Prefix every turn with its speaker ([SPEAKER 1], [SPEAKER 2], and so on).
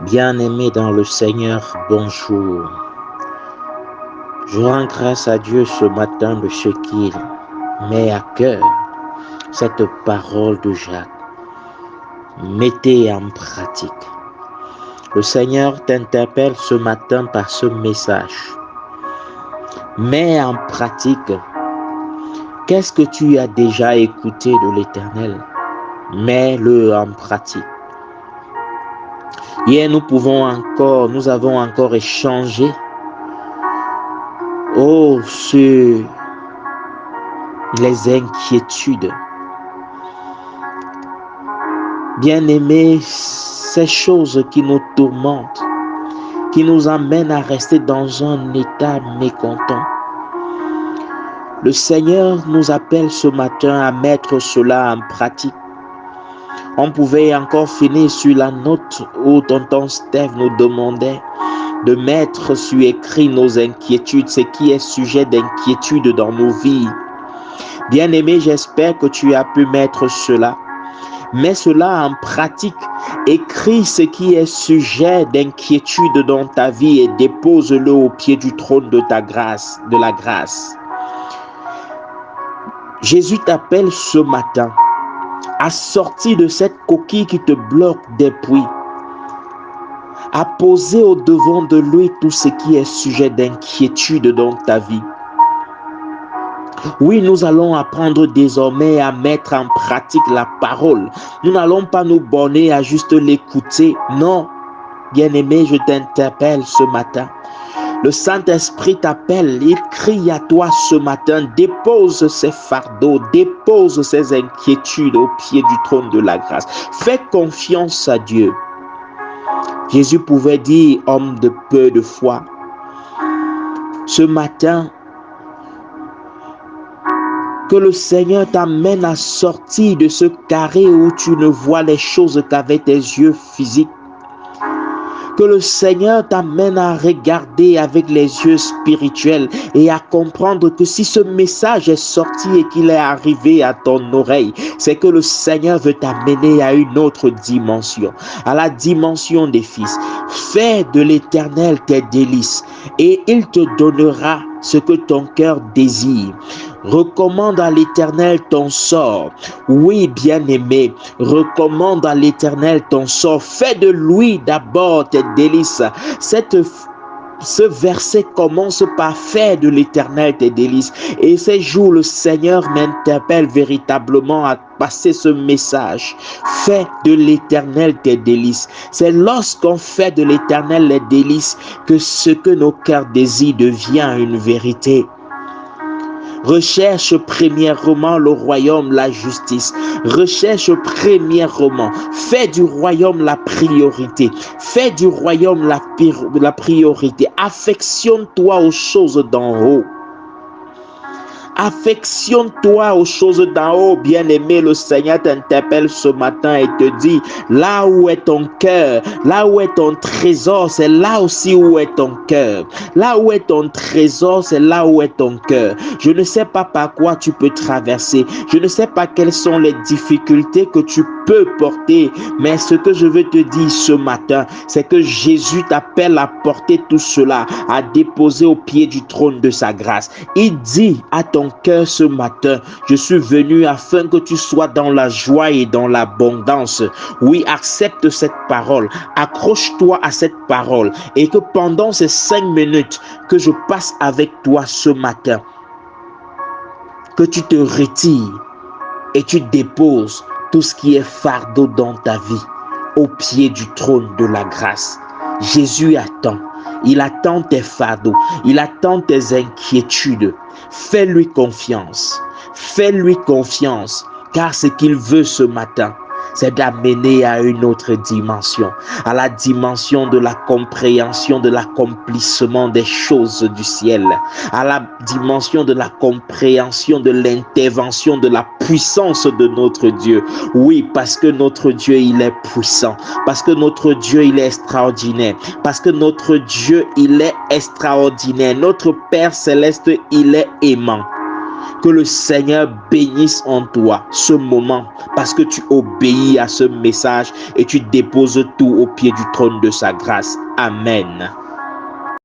[SPEAKER 1] Bien-aimés dans le Seigneur, bonjour. Je rends grâce à Dieu ce matin de ce qu'il met à cœur cette parole de Jacques. Mettez en pratique. Le Seigneur t'interpelle ce matin par ce message. Mets en pratique. Qu'est-ce que tu as déjà écouté de l'Éternel? Mets-le en pratique. Hier, nous avons encore échangé sur les inquiétudes. Bien-aimés, ces choses qui nous tourmentent, qui nous amènent à rester dans un état mécontent. Le Seigneur nous appelle ce matin à mettre cela en pratique. On pouvait encore finir sur la note où tonton Steph nous demandait de mettre sur écrit nos inquiétudes, ce qui est sujet d'inquiétude dans nos vies. Bien-aimé, j'espère que tu as pu mettre cela. Mets cela en pratique. Écris ce qui est sujet d'inquiétude dans ta vie et dépose-le au pied du trône de ta grâce, de la grâce. Jésus t'appelle ce matin à sortir de cette coquille qui te bloque depuis, à poser au devant de lui tout ce qui est sujet d'inquiétude dans ta vie. Oui, nous allons apprendre désormais à mettre en pratique la parole. Nous n'allons pas nous borner à juste l'écouter. Non, bien-aimé, je t'interpelle ce matin. Le Saint-Esprit t'appelle, il crie à toi ce matin, dépose ces fardeaux, dépose ces inquiétudes au pied du trône de la grâce. Fais confiance à Dieu. Jésus pouvait dire, homme de peu de foi. Ce matin, que le Seigneur t'amène à sortir de ce carré où tu ne vois les choses qu'avec tes yeux physiques. Que le Seigneur t'amène à regarder avec les yeux spirituels et à comprendre que si ce message est sorti et qu'il est arrivé à ton oreille, c'est que le Seigneur veut t'amener à une autre dimension, à la dimension des fils. Fais de l'Éternel tes délices et il te donnera ce que ton cœur désire. Recommande à l'Éternel ton sort. Oui, bien-aimé, recommande à l'Éternel ton sort. Fais de lui d'abord tes délices. Ce verset commence par faire de l'Éternel tes délices. Et ces jours, le Seigneur m'interpelle véritablement à passer ce message. Fais de l'Éternel tes délices. C'est lorsqu'on fait de l'Éternel les délices que ce que nos cœurs désirent devient une vérité. Recherche premièrement le royaume, la justice. Recherche premièrement. Fais du royaume la priorité. Fais du royaume la priorité. Affectionne-toi aux choses d'en haut. Affectionne-toi aux choses d'en haut, bien-aimé. Le Seigneur t'interpelle ce matin et te dit, là où est ton cœur, là où est ton trésor, c'est là aussi où est ton cœur. Là où est ton trésor, c'est là où est ton cœur. Je ne sais pas par quoi tu peux traverser. Je ne sais pas quelles sont les difficultés que tu peux porter. Mais ce que je veux te dire ce matin, c'est que Jésus t'appelle à porter tout cela, à déposer au pied du trône de sa grâce. Il dit à ton cœur ce matin, je suis venu afin que tu sois dans la joie et dans l'abondance. Oui, accepte cette parole, accroche-toi à cette parole et que pendant ces 5 minutes que je passe avec toi ce matin, que tu te retires et tu déposes tout ce qui est fardeau dans ta vie au pied du trône de la grâce. Jésus attend. Il attend tes fardeaux. Il attend tes inquiétudes. Fais-lui confiance. Fais-lui confiance. Car ce qu'il veut ce matin, c'est d'amener à une autre dimension, à la dimension de la compréhension, de l'accomplissement des choses du ciel, à la dimension de la compréhension, de l'intervention, de la puissance de notre Dieu. Oui, parce que notre Dieu, il est puissant, parce que notre Dieu, il est extraordinaire, parce que notre Dieu, il est extraordinaire. Notre Père céleste, il est aimant. Que le Seigneur bénisse en toi ce moment parce que tu obéis à ce message et tu déposes tout au pied du trône de sa grâce. Amen.